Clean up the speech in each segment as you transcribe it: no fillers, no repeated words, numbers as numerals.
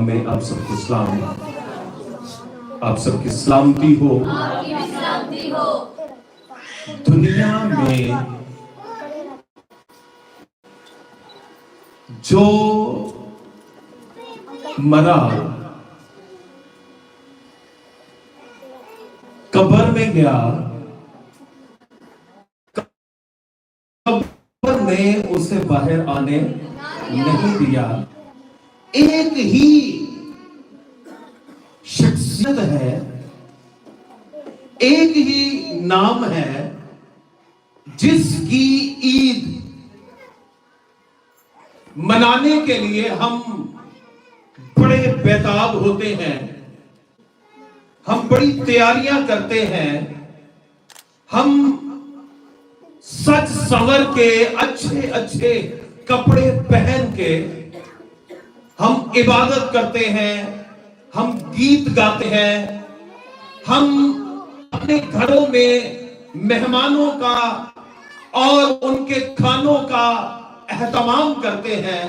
میں آپ سب کو سلام، آپ سب کی سلامتی ہو۔ دنیا میں جو مرا قبر میں گیا، قبر نے اسے باہر آنے نہیں دیا۔ ایک ہی شخصیت ہے، ایک ہی نام ہے جس کی عید منانے کے لیے ہم بڑے بیتاب ہوتے ہیں، ہم بڑی تیاریاں کرتے ہیں، ہم سج سنور کے اچھے اچھے کپڑے پہن کے ہم عبادت کرتے ہیں، ہم گیت گاتے ہیں، ہم اپنے گھروں میں مہمانوں کا اور ان کے کھانوں کا اہتمام کرتے ہیں۔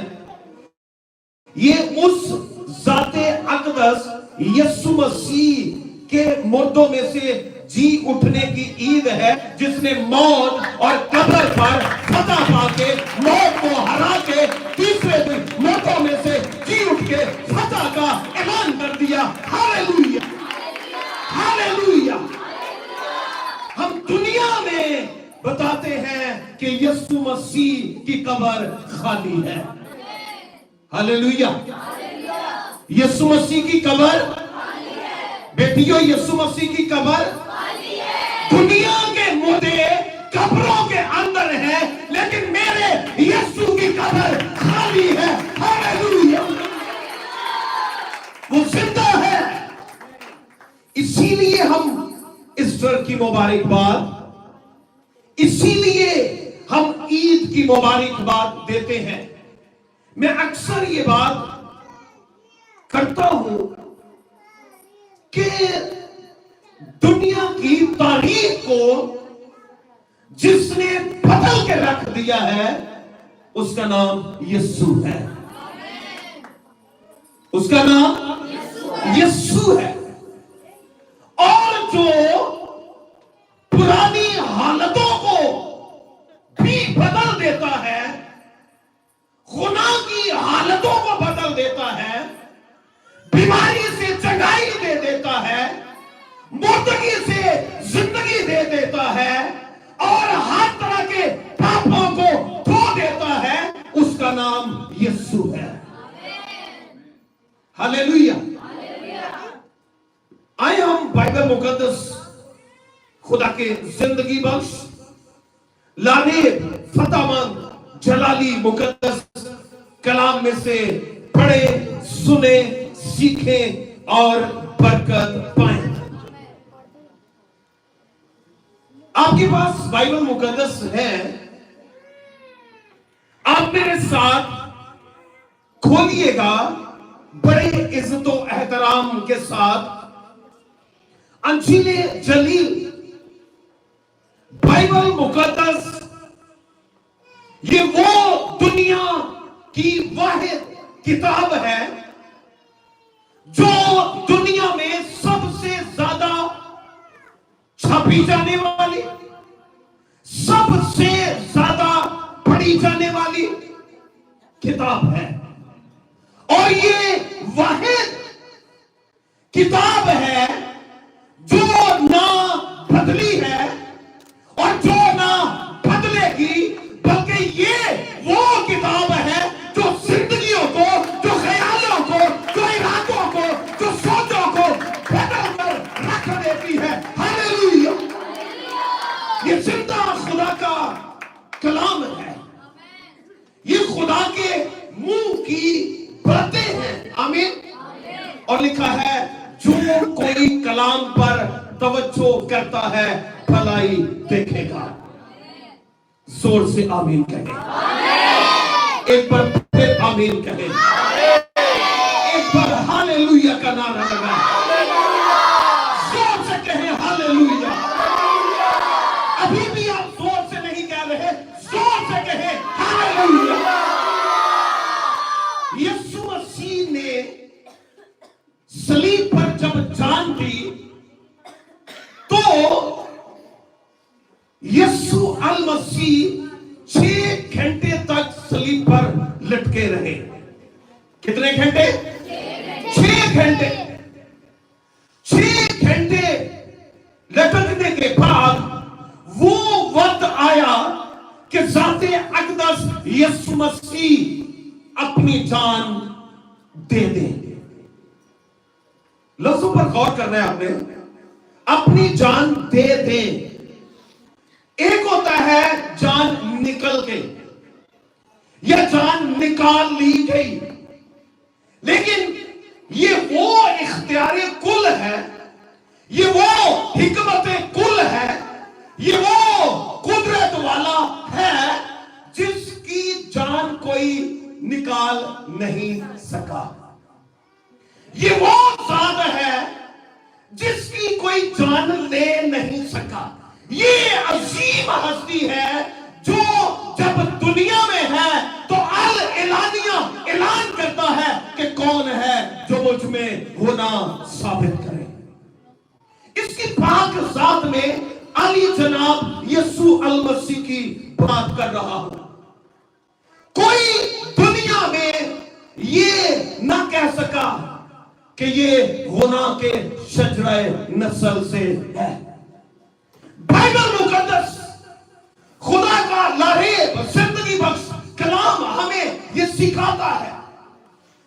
یہ اس ذات اقدس یسوع مسیح کے مردوں میں سے جی اٹھنے کی عید ہے، جس نے موت اور قبر پر فتح پا کے، موت کو ہرا کے، تیسرے دن مردوں میں سے جی اٹھ کے فتح کا اعلان کر دیا۔ ہاللیلویا، ہاللیلویا۔ ہم دنیا میں بتاتے ہیں کہ یسوع مسیح کی قبر خالی ہے۔ ہاللیلویا، یسوع مسیح کی قبر، بیٹیوں یسوع مسیح کی قبر، دنیا کے مردے قبروں کے اندر ہیں، لیکن میرے یسوع کی قبر خالی ہے۔ ہاللیلویا، وہ زندہ ہے۔ اسی لیے ہم ایسٹر کی مبارکباد، اسی لیے ہم عید کی مبارکباد دیتے ہیں۔ میں اکثر یہ بات کرتا ہوں کہ دنیا کی تاریخ کو جس نے بدل کے رکھ دیا ہے، اس کا نام یسوع ہے، اس کا نام یسوع ہے۔ اور جو پرانی حالتوں کو بھی بدل دیتا ہے، گناہ کی حالتوں کو بدل دیتا ہے، بیماری سے چنگائی دے دیتا ہے، مردگی سے زندگی دے دیتا ہے، اور ہر طرح کے پاپوں کو دھو دیتا ہے، اس کا نام یسوع ہے۔ ہاللیلویا۔ آئے ہم بائبل مقدس، خدا کے زندگی بخش، لانب، فتح مند، جلالی مقدس کلام میں سے پڑھیں، سنیں، سیکھیں اور برکت پائیں۔ آپ کے پاس بائبل مقدس ہے، آپ میرے ساتھ کھولیے گا بڑے عزت و احترام کے ساتھ انجیل جلیل، بائبل مقدس۔ یہ وہ دنیا کی واحد کتاب ہے جو دنیا میں سب سے زیادہ چھاپی جانے والی، سب سے زیادہ پڑھی جانے والی کتاب ہے، اور یہ واحد کتاب ہے جو نہ بدلی ہے اور جو نہ بدلے گی، بلکہ یہ وہ کتاب ہے جو زندگیوں کو، جو خیالوں کو، جو ارادوں کو، جو سوچوں کو بدل کر رکھ دیتی ہے۔ ہاللیلویا، یہ زندہ خدا کا کلام ہے، یہ خدا کے منہ کی باتیں ہیں۔ آمین۔ اور لکھا ہے، جو کوئی کلام پر توجہ کرتا ہے بھلائی دیکھے گا۔ زور سے آمین کہیں، ایک بار پھر آمین کہیں، ایک بار ہاللیلویا کا نعرہ لگا، زور سے کہیں ہاللیلویا۔ ابھی بھی آپ زور سے نہیں کہہ رہے، زور سے کہیں ہاللیلویا۔ یسوع مسیح نے सलीब पर जब जान दी तो यीशु अल मसीह 6 घंटे तक सलीब पर लटके रहे। कितने घंटे? 6 घंटे। 6 घंटे लटकने के बाद वो वक्त आया कि ज़ाते अक़दस यीशु मसीह अपनी जान दे दे। लफ्ज़ों पर गौर करना है आपने, अपनी जान दे दे। एक होता है जान निकल गई या जान निकाल ली गई, लेकिन ये वो इख्तियारे कुल है, ये वो हिकमत कुल है, ये वो कुदरत वाला है जिसकी जान कोई निकाल नहीं सका। ये वो ज़ात है जिसकी कोई जान ले नहीं सका। ये अजीम हस्ती है जो जब दुनिया में है तो अल एलानिया ऐलान करता है कि कौन है जो मुझ में होना साबित करे। इसकी पाक ज़ात में अली जनाब यीशु अल मसीह की बात कर रहा हूं। कोई दुनिया में ये ना कह सका कि ये होना के शजराए नस्ल से है। बाइबल मुकद्दस खुदा का लारेब जिंदगी बख्श कलाम हमें ये सिखाता है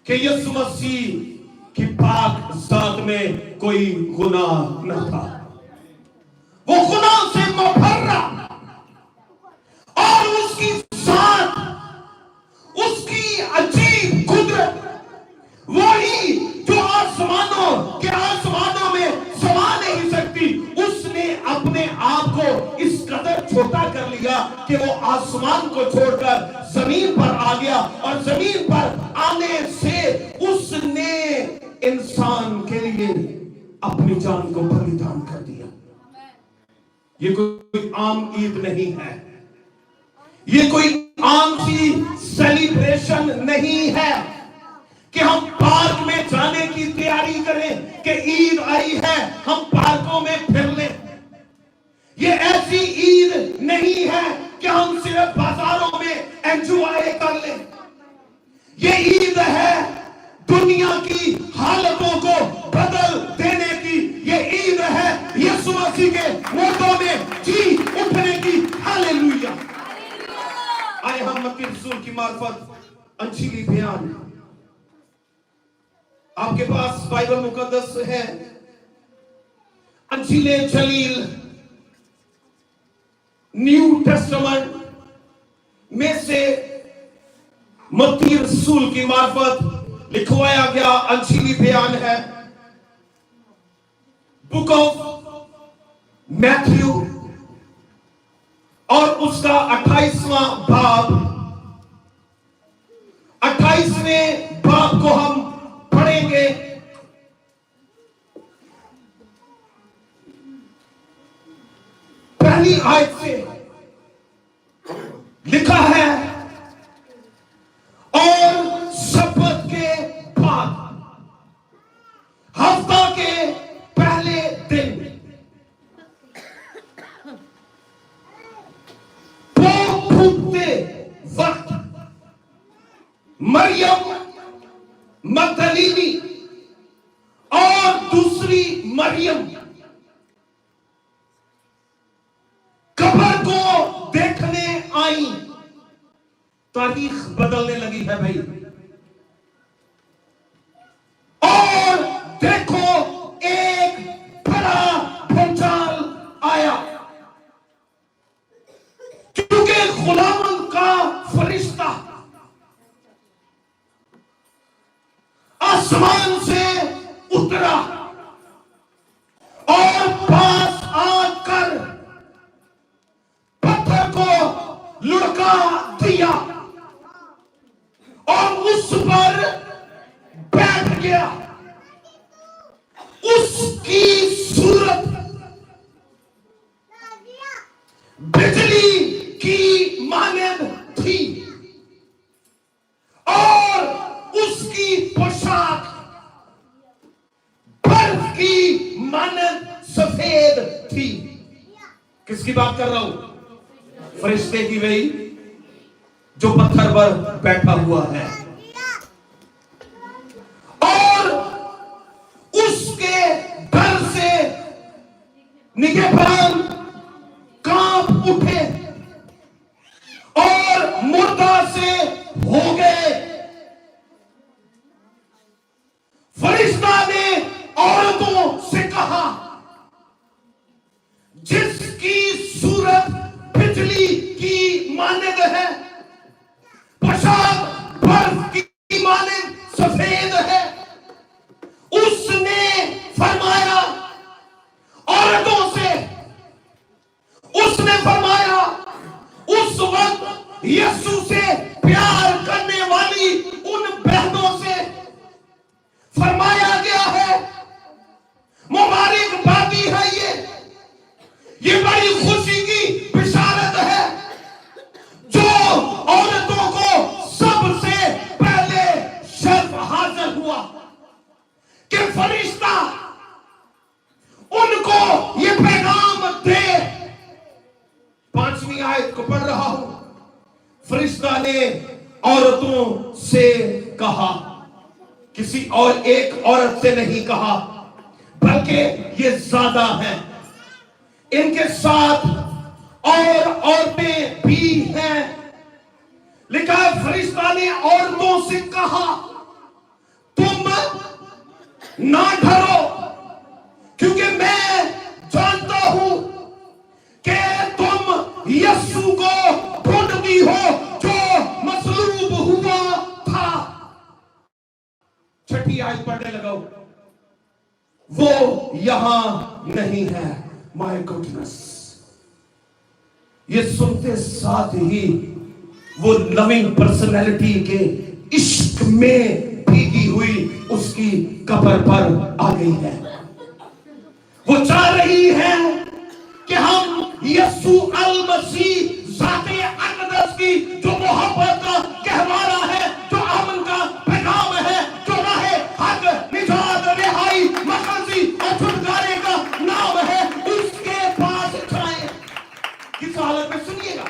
कि यीशु मसीह की पाक ज़ात में कोई गुनाह न था। वो गुनाह से मुबर्रा, और उसकी ज़ात, उसकी अजीब कुदरत वही जो आसमानों में समा नहीं सकती, उसने अपने आप को इस कदर छोटा कर लिया कि वो आसमान को छोड़कर जमीन पर आ गया, और जमीन पर आने से उसने इंसान के लिए अपनी जान को बलिदान कर दिया। ये कोई आम ईद नहीं है, ये कोई आम सी सेलिब्रेशन नहीं है कि हम पार्क में जाने की तैयारी करें कि ईद आई है हम पार्कों में फिर लें। ये ऐसी ईद नहीं है कि हम सिर्फ बाजारों में एंजॉय कर लें। ये ईद है दुनिया की हालतों को बदल देने की। ये ईद है यीशु मसीह के मुर्दों में जी उठने की। हालेलुया। आए हम मत्ती रसूल की मार्फत अंजीली बयान, आपके पास बाइबल मुकद्दस है, अंजीले जलील न्यू टेस्टामेंट में से मत्ती रसूल की मार्फत लिखवाया गया अंजीली बयान है। बुक ऑफ मैथ्यू और उसका 28वां बाब, 28वें बाब को हम पढ़ेंगे। पहली आयत से लिखा है, और सब्बत के बाद हफ्ता के पहले दिन भोग फूकते वक्त मरियम मगदलीनी और दूसरी मरियम कब्र को देखने आई। तारीख बदलने लगी है भाई। और देखो एक बड़ा भूचाल आया, क्योंकि खुदावंद का फरिश्ता आसमान से उतरा और पास आकर पत्थर को लुढ़का दिया और उस पर बैठ गया। उसकी सूरत बिजली की मानद थी और उसकी पोशाक थी। किसकी बात कर रहा हूं? फरिश्ते की, वही जो पत्थर पर बैठा हुआ है। और उसके डर से निगहबान कांप उठे और मुर्दा से हो गए। फरिश्ता ने औरतों से कहा, जिसकी सूरत बिजली की मानद है, पेशाब बर्फ की मानद सफेद है, उसने फरमाया औरतों से, उसने फरमाया उस वक्त यीशु से प्यार करने वाली उन बहनों से फरमाया गया है, मुबारकबादी है ये बड़ी खुशी की बिशारत है, जो औरतों को सबसे पहले शर्फ हासिल हुआ कि फरिश्ता उनको ये पैगाम दे। 5वीं आयत को पढ़ रहा हूं। फरिश्ता ने औरतों से कहा, किसी और एक औरत से नहीं कहा, बल्कि ये ज्यादा हैं, इनके साथ और औरतें भी हैं। लिखा है फरिश्ता ने औरतों से कहा, तुम ना डरो, क्योंकि मैं जानता हूं कि तुम यीशु को ढूंढती हो जो मसलूब हुआ था। 6ठी आयत पढ़ने लगाओ। वो यहां नहीं है। माय गुडनेस, ये सुनते साथ ही वो लविंग पर्सनैलिटी के इश्क में भीगी हुई उसकी कब्र पर आ गई है। वो चाह रही है कि हम यीशु अल मसीह ज़ाते अक़दस की जो मोहब्बत का कहवारा है, जो अमन का पैगाम है, जो राहे हक, निजात, रिहाई, मखलसी और छुटकारे का नाम है, उसके पास जाएं। किस हालत में? सुनिएगा,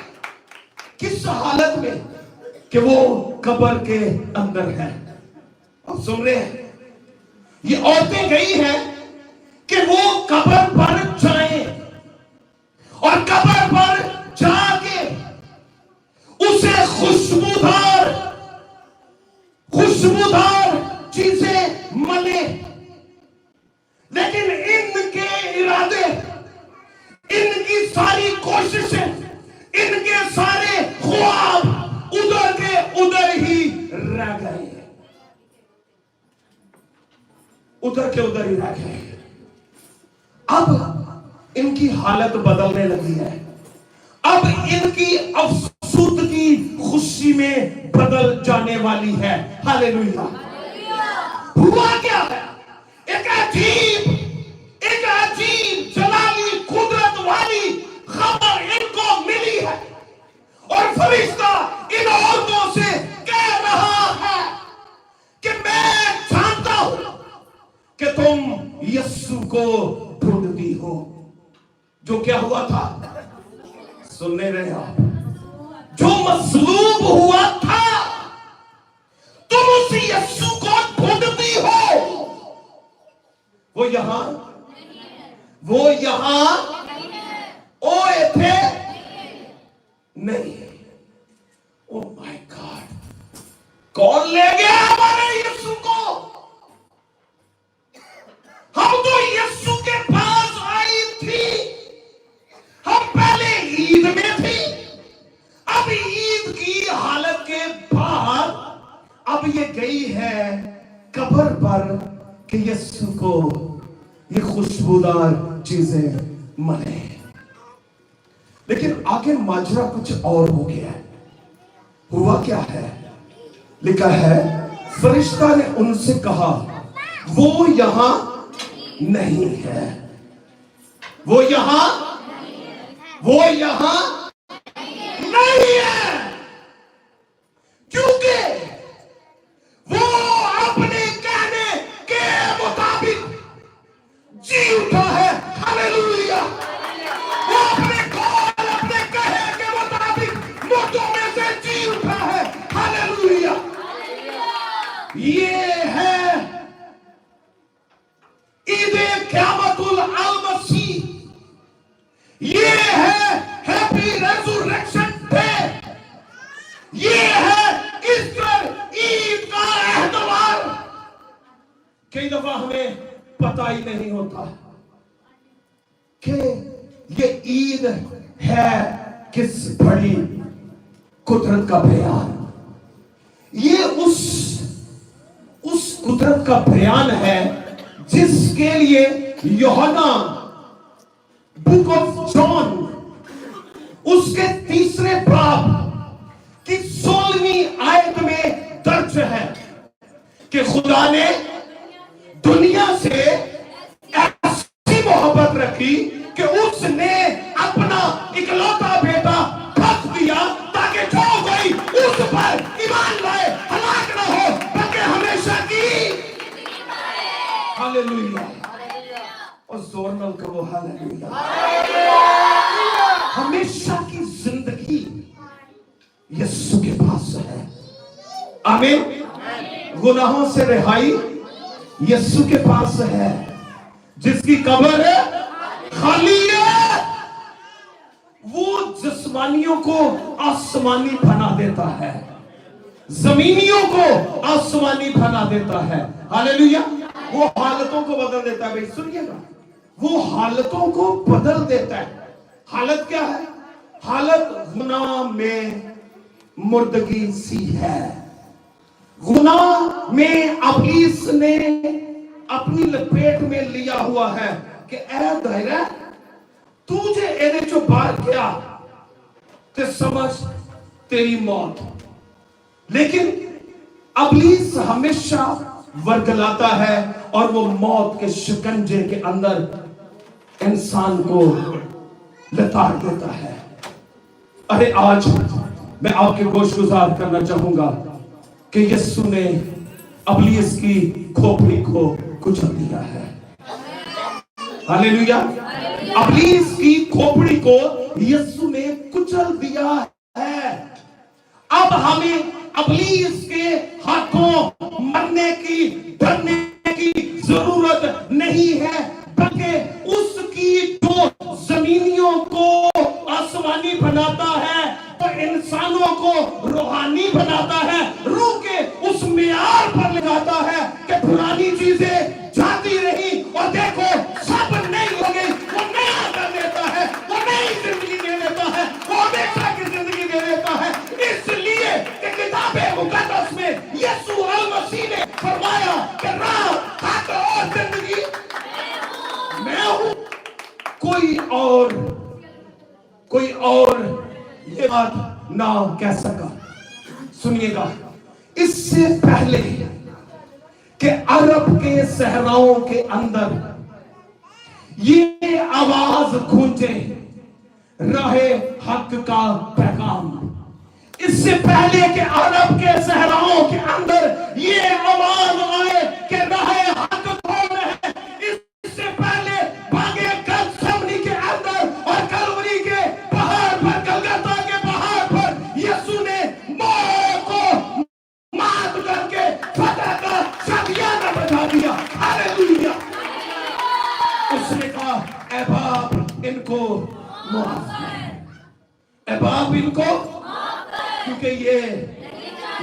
किस हालत में? कि वो कब्र के अंदर है। अब सुन रहे हैं, ये औरतें गई हैं कि वो कब्र पर जाएं और कब्र पर जाके उसे खुशबूदार चीजें मले। लेकिन इनके इरादे, इनकी सारी कोशिशें, इनके सारे ख्वाब उधर के उधर ही रह गए, उधर के उधर ही रह गए। अब इनकी हालत बदलने लगी है। अब इनकी अफसुदगी खुशी में बदल जाने वाली है। हालेलुया। हुआ क्या है? एक अजीब जलाली कुदरत वाली खबर इनको मिली है और फरिश्ता इन औरतों से कह रहा है कि मैं जानता हूं कि तुम यीशु को ढूंढती हो। जो क्या हुआ था? सुनने रहे आप? जो मसलूब हुआ था, तुम उस यीशु को ढूंढती हो। वो यहां ओए थे नहीं। ओ माय गॉड, कौन ले गया हमारे यीशु को? हम तो यीशु के पास आई थी, हम पहले ईद में थी, अब ईद की हालत के बाद अब ये गई है कब्र पर कि यीशु को ये खुशबूदार चीजें मले। लेकिन आगे माजरा कुछ और हो गया है। हुआ क्या है? लिखा है फरिश्ता ने उनसे कहा, वो यहां नहीं है, वो यहां नहीं है, क्योंकि वो अपने कहने के मुताबिक जी उठा है। हालेलुया। कई दफा हमें पता ही नहीं होता कि ये ईद है किस बड़ी कुदरत का बयान। ये उस कुदरत का बयान है जिसके लिए यूहन्ना बुक ऑफ जॉन उसके 3 बाब की 16वीं आयत में दर्ज है कि खुदा ने दुनिया से ऐसी मोहब्बत रखी कि उसने अपना इकलौता बेटा बख्श दिया ताकि जो कोई उस पर ईमान लाए हलाक न हो बल्कि हमेशा की हालेलुया। और जोर न करो हालेलुया। हमेशा की जिंदगी यीशु के पास है। आमीन। गुनाहों से रिहाई यीशु के पास है। जिसकी कब्र खाली है वो जिस्मानियों को आसमानी बना देता है, जमीनियों को आसमानी बना देता है। हालेलुया। वो हालतों को बदल देता है। भाई सुनिएगा, वो हालतों को बदल देता है। हालत क्या है? हालत गुनाह में मुर्दगी सी है। गुनाह में इब्लीस ने अपनी लपेट में लिया हुआ है कि ऐ दायरा तुझे एदे चो बाहर किया ते समझ तेरी मौत। लेकिन इब्लीस हमेशा वर्गलाता है और वो मौत के शिकंजे के अंदर इंसान को लताड़ देता है। अरे आज मैं आपके गोशगुजार करना चाहूंगा कि यीशु ने इब्लीस की खोपड़ी को कुचल दिया है। हालेलुया। इब्लीस की खोपड़ी को यीशु ने कुचल दिया है। अब हमें इब्लीस के हाथों मरने की डरने की जरूरत नहीं है, बल्कि उसकी जो जमीनियों को आसमानी बनाता है तो इंसानों को रूहानी बनाता है, रूह के उस मियार पर लगाता है कि पुरानी चीजें जाती रही और देखो सब नई हो गई। वो नया कर देता है, वो नई जिंदगी दे देता है, वो हमेशा की जिंदगी दे देता है। इसलिए कि किताबे मुकद्दस में यीशु अल मसीह ने फरमाया कि राह, हक और जिंदगी मैं हूं। कोई और ये बात ना कह सका। सुनिएगा, इससे पहले कि अरब के सहराओं के अंदर ये आवाज गूंजे रहे हक का पैगाम, इससे पहले कि अरब के सहराओं के अंदर ये आवाज आए कि रहे हक कौन है, इससे पहले भागे गethsemane के अंदर और कलवरी के पहाड़ पर, गलगता के पहाड़ पर यीशु ने मौत को मात करके फतह का शादियाना बजा दिया। हालेलुया। उसने कहा ऐ बाप इनको माफ कर, ऐ बाप इनको, क्योंकि ये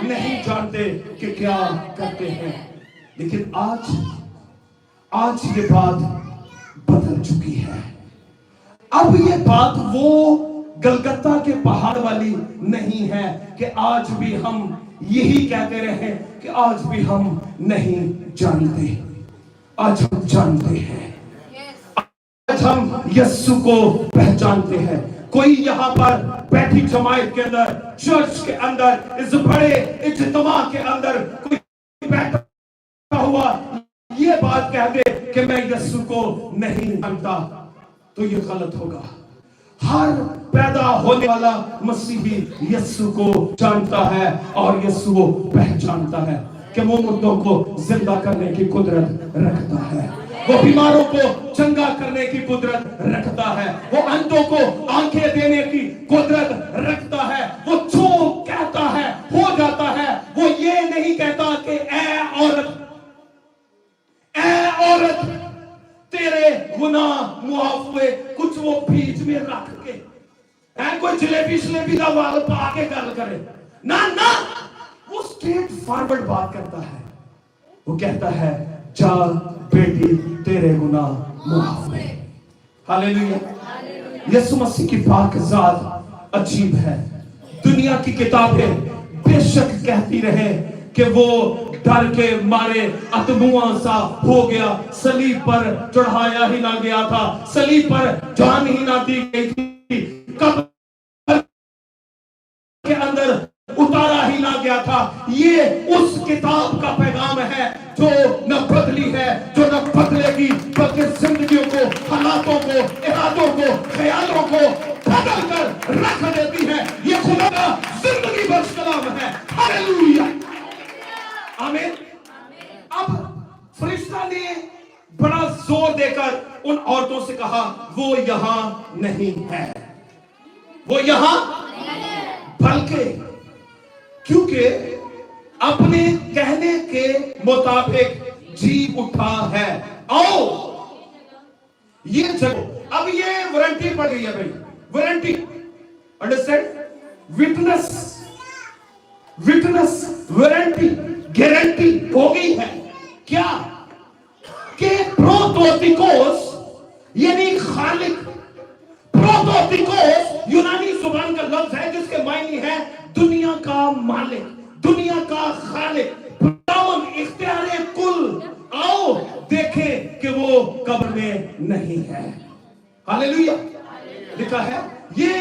नहीं जानते कि क्या करते हैं। लेकिन आज ये बात बदल चुकी है। अब ये बात वो गलगता के पहाड़ वाली नहीं है कि आज भी हम यही कहते रहे कि आज भी हम नहीं जानते। आज हम जानते हैं, आज हम यीशु को पहचानते हैं। कोई यहाँ पर बैठी जमात के अंदर, चर्च के अंदर, इस बड़े इज्तिमा के अंदर कोई बैठा हुआ ये बात कह दे कि मैं यीशु को नहीं जानता, तो ये गलत होगा। हर पैदा होने वाला मसीही यीशु को जानता है और यीशु को पहचानता है कि वो मुर्दों को जिंदा करने की कुदरत रखता है, वो बीमारों को चंगा करने की कुदरत रखता है, वो अंधों को आंखें देने की कुदरत रखता है, वो जो कहता है हो जाता है। वो ये नहीं कहता कि ऐ औरत तेरे गुनाह मुआफ हुए, कुछ वो बीच में रख के कोई जलेबी का वाल पा के गल करे ना, वो स्ट्रेट फॉरवर्ड बात करता है। वो कहता है जा बेटी तेरे गुनाह माफ हुए। हालेलुया। यीशु मसीह की पाक ज़ात अजीब है। दुनिया की किताबें बेशक कहती रहे कि वो डर के मारे अतमुआ सा हो गया, सलीब पर चढ़ाया ही ना गया था, सलीब पर जान ही ना दी गई थी, कब्र के अंदर उतारा ही ना गया था। ये उस किताब का पैगाम है जो न बदली है, जो न बदलेगी, बल्कि जिंदगियों को, हालातों को, इरादों को, ख्यालों को बदल कर रख देती है। ये खुदा का जिंदगी बख्श कलाम है। हालेलुया, आमीन। अब फरिश्ता ने बड़ा जोर देकर उन औरतों से कहा, वो यहां नहीं है, वो यहां, बल्कि क्योंकि अपने कहने के मुताबिक जी उठा है। आओ ये जगह, अब ये वारंटी पड़ गई है भाई, warranty, understand, witness, witness, warranty, guarantee हो गई है। क्या कि प्रोटोटिकोस यानी खालिक, प्रोटोटिकोस यूनानी जुबान का लफ्ज है जिसके मायने है दुनिया का मालिक, दुनिया का खालिक, खुदावंद, इख्तियारे कुल। आओ देखें कि वो कब्र में नहीं है। हालेलुया। लिखा है ये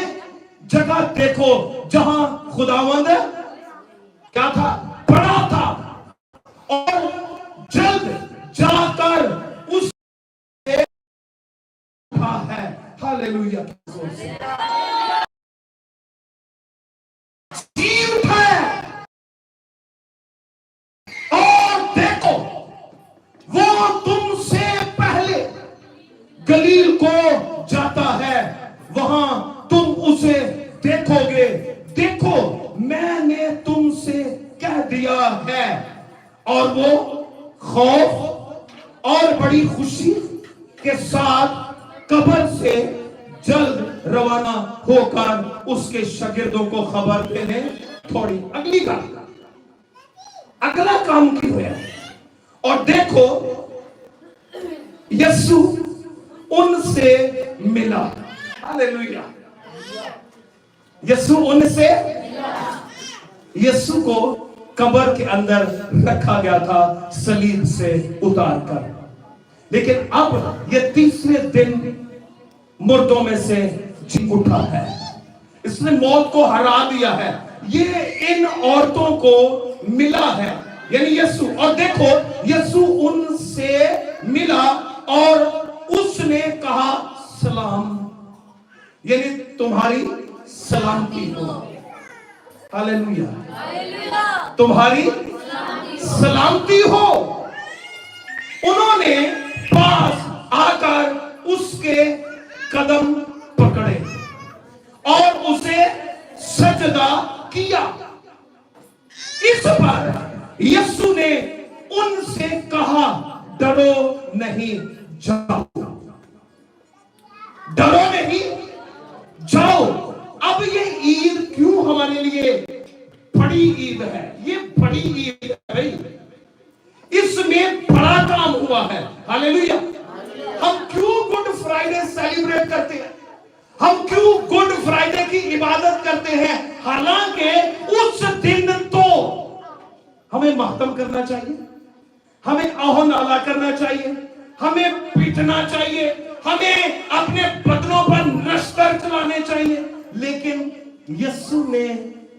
जगह देखो जहां खुदावंद क्या था, पड़ा था, और जल्द जाकर उस उठा है। हालेलुया। और देखो वो तुमसे पहले गलील को जाता है, वहां तुम उसे देखोगे। देखो मैंने तुमसे कह दिया है। और वो खौफ और बड़ी खुशी के साथ कब्र से जल्द रवाना होकर उसके शागिर्दों को खबर देने थोड़ी। अगली बात, अगला काम की हुआ, और देखो यीशु उनसे मिला। हालेलुया। यीशु उनसे, यीशु को कब्र के अंदर रखा गया था सलीब से उतार कर, लेकिन अब ये तीसरे दिन मुर्दों में से जी उठा है। इसने मौत को हरा दिया है। ये इन औरतों को मिला है, यानी यीशु। और देखो यीशु उनसे मिला और उसने कहा सलाम, यानी तुम्हारी सलामती हो। हालेलुया, तुम्हारी सलामती हो। उन्होंने पास आकर उसके कदम पकड़े और उसे सजदा किया। इस पर यीशु ने उनसे कहा, डरो नहीं, जाओ, डरो नहीं, जाओ। अब ये ईद क्यों हमारे लिए बड़ी ईद है? ये बड़ी ईद है, इसमें बड़ा काम हुआ है। हालेलुया। हम क्यों गुड फ्राइडे सेलिब्रेट करते हैं? हम क्यों गुड फ्राइडे की इबादत करते हैं? हालांकि उस दिन तो हमें मातम करना चाहिए, हमें आहो नाला करना चाहिए, हमें पीटना चाहिए, हमें अपने बदनों पर नश्तर चलाने चाहिए, लेकिन यीशु ने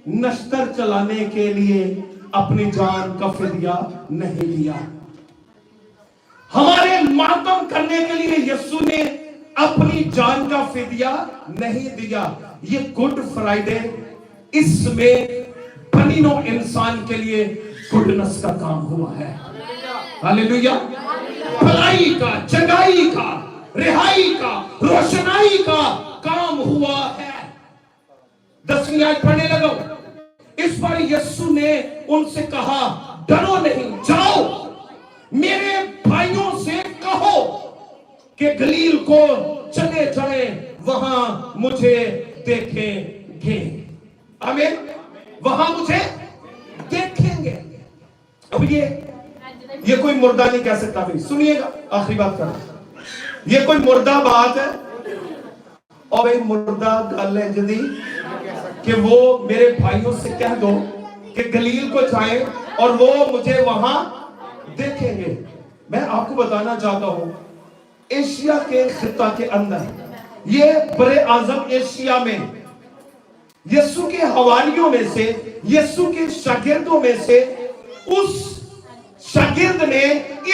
नश्तर चलाने के लिए अपनी जान का फिदिया नहीं दिया। हमारे मातम करने के लिए यीशु ने अपनी जान का फिदिया नहीं दिया। ये गुड फ्राइडे, इसमें बनी नौ इंसान के लिए गुडनेस का काम हुआ है। हालेलुया। भलाई का, जगाई का, रिहाई का, रोशनाई का काम हुआ है। 10वीं आयत पढ़ने लगो। इस पर यीशु ने उनसे कहा, डरो नहीं, जाओ मेरे भाइयों से कहो कि गलील को चले चले, वहां मुझे देखेंगे। आमीन। वहां मुझे देखेंगे। अब ये یہ کوئی مردہ نہیں کہہ سکتا بھائی. سنیے گا, آخری بات کر رہا ہوں, یہ کوئی مردہ بات ہے اور ایک مردہ گل ہے جدی کہ وہ میرے بھائیوں سے کہہ دو کہ گلیل کو جائیں اور وہ مجھے وہاں دیکھیں گے. میں آپ کو بتانا چاہتا ہوں, ایشیا کے خطہ کے اندر, یہ بر اعظم ایشیا میں, یسوع کے حواریوں میں سے, یسوع کے شاگردوں میں سے اس شاگرد نے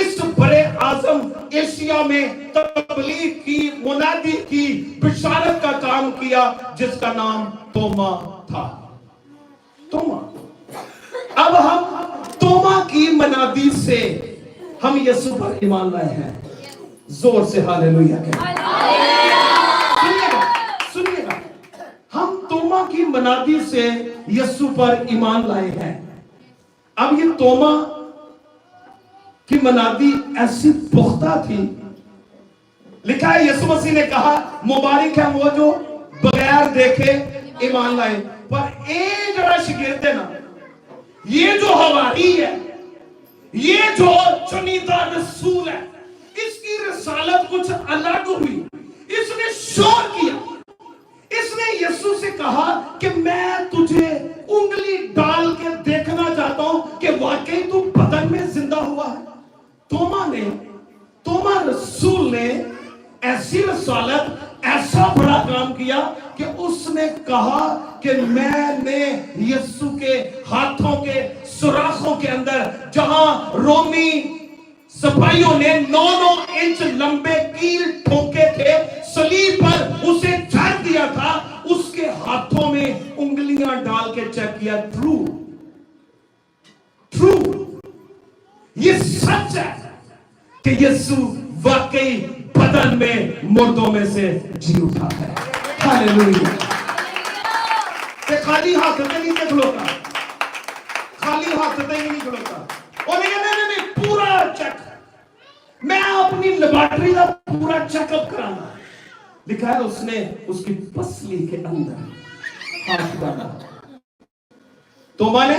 اس بر اعظم ایشیا میں تبلیغ کی, منادی کی, بشارت کا کام کیا جس کا نام توما تھا. توما. اب ہم توما کی منادی سے ہم یسوع پر ایمان لائے ہیں. زور سے ہاللیلویہ کہیں. سنیے گا, ہم توما کی منادی سے یسوع پر ایمان لائے ہیں. اب یہ توما کی منادی ایسی پختہ تھی, لکھا ہے یسوع مسیح نے کہا مبارک ہے وہ جو بغیر دیکھے ایمان لائے. پر ایک جڑا شاگرد ہے نا, یہ جو حواری ہے, یہ جو چنیدہ رسول ہے, اس کی رسالت کچھ الگ ہوئی. اس نے شور کیا, اس نے یسوع سے کہا کہ میں تجھے انگلی ڈال کے دیکھنا چاہتا ہوں کہ واقعی تو بدن میں زندہ ہوا ہے. توما رسول نے ایسی رسالت, ایسا بڑا کام کیا کہ اس نے کہا کہ میں نے یسوع کے ہاتھوں کے سوراخوں کے اندر جہاں رومی سپاہیوں نے 9 انچ لمبے کیل ٹھوکے تھے, صلیب پر اسے جھاڑ دیا تھا, اس کے ہاتھوں میں انگلیاں ڈال کے چیک کیا. ٹرو, یہ سچ ہے کہ یسوع واقعی بدن میں مردوں میں سے جی اٹھا ہے. ہاللیلویہ. کہ خالی ہاتھ سے نہیں کھلوتا, خالی ہاتھ سے نہیں کھلوتا. اور نہیں پورا چیک, میں اپنی لیبارٹری کا پورا چیک اپ کرانا. لکھا ہے اس نے اس کی پسلی کے اندر ہاتھ ڈالا. توما نے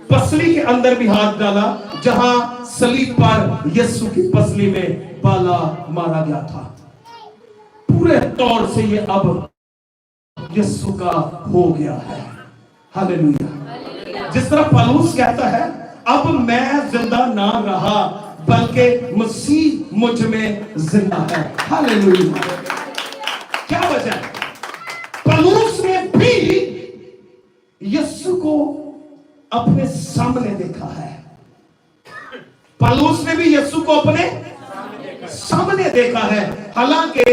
پسلی کے اندر بھی ہاتھ ڈالا جہاں صلیب پر یسوع کی پسلی میں بالا مارا گیا تھا. پورے طور سے یہ اب یسوع کا ہو گیا ہے. ہاللیلویہ. جس طرح پالوس کہتا ہے اب میں زندہ نہ رہا بلکہ مسیح مجھ میں زندہ ہے. ہاللیلویہ. کیا وجہ ہے؟ پالوس نے بھی یسوع کو اپنے سامنے دیکھا ہے. پالوس نے بھی یسوع کو اپنے سامنے دیکھا ہے, حالانکہ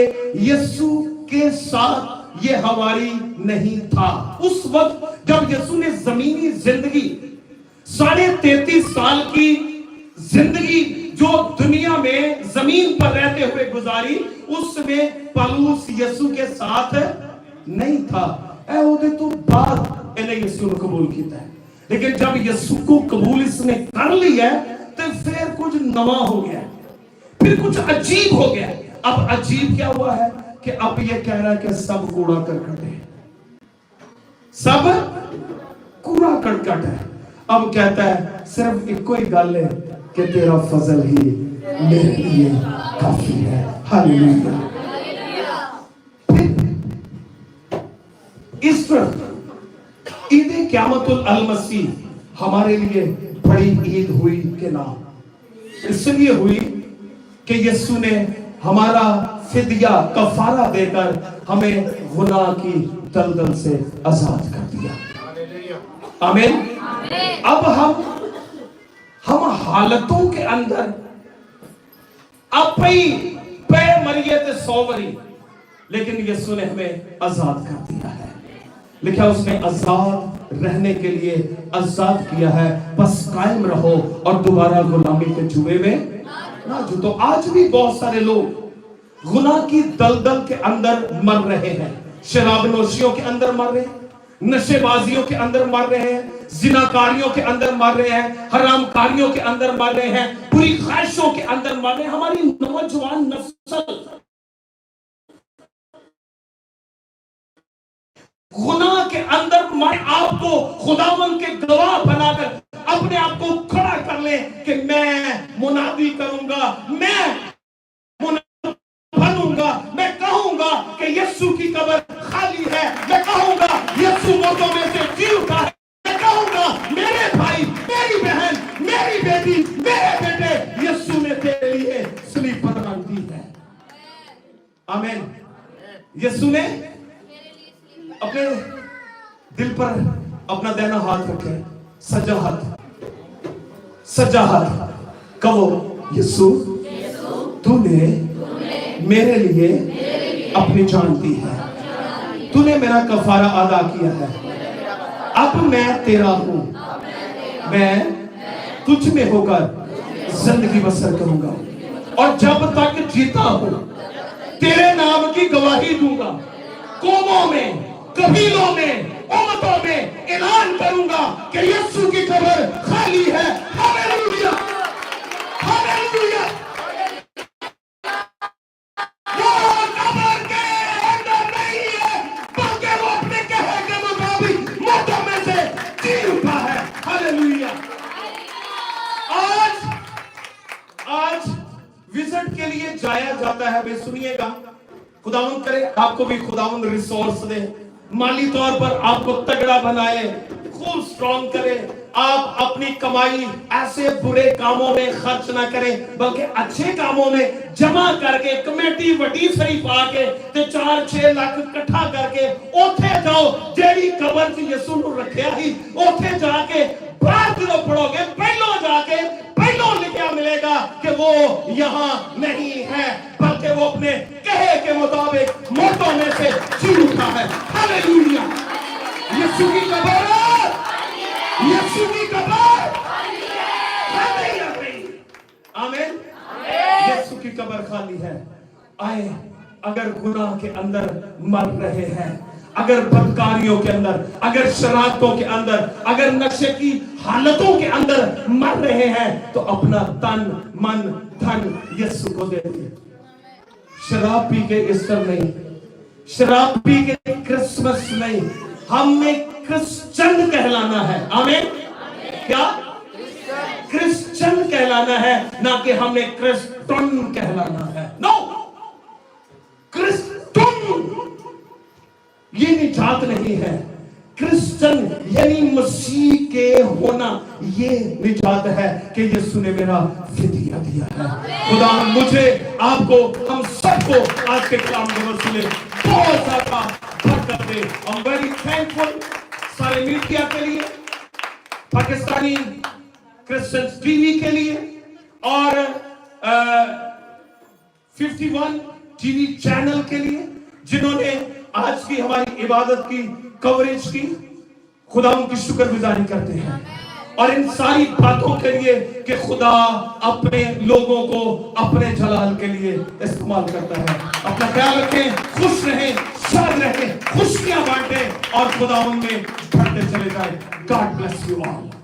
یسوع کے ساتھ یہ حواری نہیں تھا. اس وقت جب یسوع نے زمینی زندگی 33.5 سال کی زندگی جو دنیا میں زمین پر رہتے ہوئے گزاری, اس میں پالوس یسوع کے ساتھ نہیں تھا. اے وہ دے تو بعد انہیں یسوع نے قبول کیتا ہے, لیکن جب یسوع کو قبول اس نے کر لیا ہے تو پھر کچھ نواں ہو گیا, پھر کچھ عجیب ہو گیا. اب عجیب کیا ہوا ہے کہ اب یہ کہہ رہا ہے کہ سب کوڑا کرکٹ ہے, سب کوڑا کرکٹ ہے. اب کہتا ہے صرف ایک کوئی گل ہے کہ تیرا فضل ہی میرے لیے کافی ہے. ہاللیلویہ. اس طرح عید قیامت المسیح ہمارے لیے بڑی عید ہوئی کہ نہ, اس لیے ہوئی کہ یسوع نے ہمارا فدیہ کفارہ دے کر ہمیں گناہ کی دلدل سے آزاد کر دیا. آمین. اب ہم حالتوں کے اندر اپنی پہ مریے تے سووری, لیکن یسوع نے ہمیں آزاد کر دیا ہے. لکھا اس نے آزاد رہنے کے لیے آزاد کیا ہے, بس قائم رہو اور دوبارہ غلامی کے جوئے میں نہ جو. تو آج بھی بہت سارے لوگ گناہ کی دلدل کے اندر مر رہے ہیں, شراب نوشیوں کے اندر مر رہے ہیں, نشے بازیوں کے اندر مر رہے ہیں, زناکاریوں کے اندر مر رہے ہیں, حرام کاریوں کے اندر مر رہے ہیں, بری خواہشوں کے اندر مر رہے ہیں. ہماری نوجوان نسل गुनाह के अंदर मैं आपको खुदावन के गवाह बनाकर अपने आप को खड़ा कर ले कि मैं मुनादी करूंगा, मैं बनूंगा, मैं कहूंगा कि यीशु की कब्र खाली है, मैं कहूंगा यीशु मौतों में से जी उठा है, मैं कहूंगा मेरे भाई, मेरी बहन, मेरी बेटी, मेरे बेटे यीशु ने तेरे लिए स्लीप पर रख दी है। आमीन। यीशु ने अपने दिल पर अपना दाहिना हाथ रखे, सजा हाथ कहो यीशु तूने मेरे लिए अपनी जान दी है, तूने मेरा कफारा अदा किया है, अब मैं तेरा हूं, मैं तुझ में होकर जिंदगी बसर करूंगा और जब तक जीता हूं तेरे नाम की गवाही दूंगा, कौमों में, कबीलों में, उम्मतों में ऐलान करूंगा कि यीशु की कब्र खाली है। Hallelujah, hallelujah. वो कब्र के अंदर नहीं है, बल्कि वो अपने कहे के मुताबिक मौतों में से जी उठा है। हालेलुया। आज विजिट के लिए जाया जाता है। वे सुनिएगा, खुदावंद करे आपको भी खुदावंद रिसोर्स दे, माली तौर पर आपको तगड़ा बनाए, खूब स्ट्रॉन्ग करे। आप अपनी कमाई ऐसे बुरे कामों में खर्च ना करें, बल्कि अच्छे कामों में जमा करके कमेटी वड्डी सही पा के ते 4-6 लाख इकट्ठा करके ओथे जाओ जेड़ी कब्र च यीशु नु रखया ही, ओथे जाके बात जो पढ़ोगे पहलो लिखा मिलेगा कि वो यहाँ नहीं है, बल्कि वो अपने कहे के मुताबिक मौतों में से जी उठा है। हालेलुया। यीशु की कब्र, यीशु की कब्र खाली है। आमीन। यीशु की कब्र खाली है। आए, अगर गुनाह के अंदर मर रहे हैं, अगर बदकारियों के अंदर, अगर शरारतों के अंदर, अगर नशे की हालतों के अंदर मर रहे हैं, तो अपना तन मन धन यीशु को दे दिए। शराब पी के ईस्टर नहीं, शराब पी के क्रिसमस नहीं, हमें क्रिश्चियन कहलाना है। आमीन। क्या? क्रिश्चियन कहलाना है, ना कि हमें क्रिस्टन कहलाना है। नो, क्रिस्टन ये निजात नहीं है। क्रिश्चियन यानी मसीह के होना, ये निजात है कि यीशु ने मेरा फिदिया दिया है। खुदा मुझे, आपको, हम सबको आज के कलाम के वसीले बहुत ज्यादा बरकत दे। आई एम वेरी थैंकफुल सारे मीडिया के लिए, पाकिस्तानी क्रिश्चियन टीवी के लिए और 51 टीवी चैनल के लिए, जिन्होंने आज की हमारी इबादत की कवरेज की। खुदा उनकी शुक्रगुजारी करते हैं और इन सारी बातों के लिए कि खुदा अपने लोगों को अपने जलाल के लिए इस्तेमाल करता है। अपना ख्याल रखें, खुश रहें, शाद रहें, खुशियां बांटें और खुदा उनमें बढ़ते चले जाए। God bless you all.